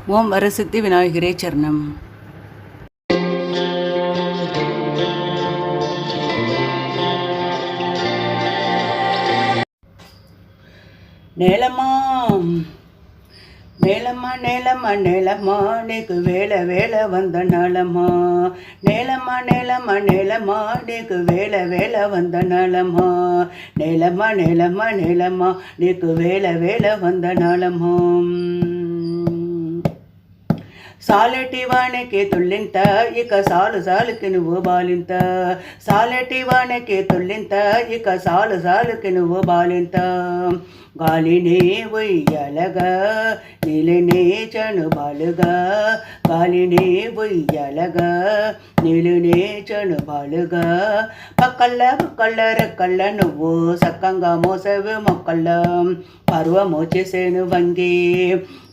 ஓம் வரசித்தி விநாயகரே சரணம். நேலமாம் நேலம்மா நேலம்மா நேலம்மா நீக்கு வேலை வேலை வந்த நாளம்மா. நேலம்மா நேலம்மா நேலம்மா நீக்கு வேலை வேலை வந்த நாளம்மா. நேலம்மா நேலம்மா நேலம்மா நீக்கு வேலை வேலை வந்த நாளம்மா. సాలెటి వానకి తుల్లింత ఇక సాలు సాలుకి నువ్వు బాలింత. సాలెటి వానకి తుల్లింత ఇక సాలు సాలుకి నువ్వు బాలింత. గాలినే ఉయ్యలగా నీలినే చనుబాలుగా. గాలినే ఉయ్యలగా నీలినే చనుబాలుగా. పక్కళ్ళ పక్కళ్ళ రెక్కళ్ళ నువ్వు సక్కంగా మోసవి మొక్కళ్ళ. పర్వము చేసేను వంగి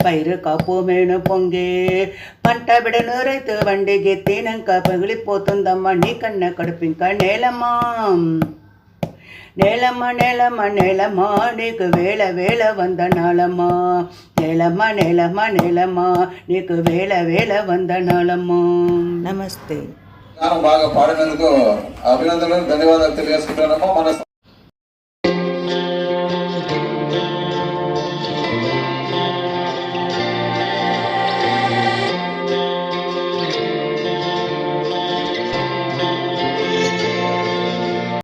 పైరు కాపు మేను పొంగి. పంట బిడను రైతు వండికి తినంక పగిలిపోతుందమ్మా నీ కన్న కడుపింక. నేలమ్మా నేలమ్మ నేలమ్మ నేలమ్మ నీకు వేళ వేళ వందనాలమ్మా. నేలమ్మ నేలమ్మ నేలమ్మ నీకు వేళ వేళ వందనాలమ్మా. నమస్తే. బాగా పాడినందుకు అభినందనలు, ధన్యవాదాలు తెలియజేసుకుంటున్నాము. మన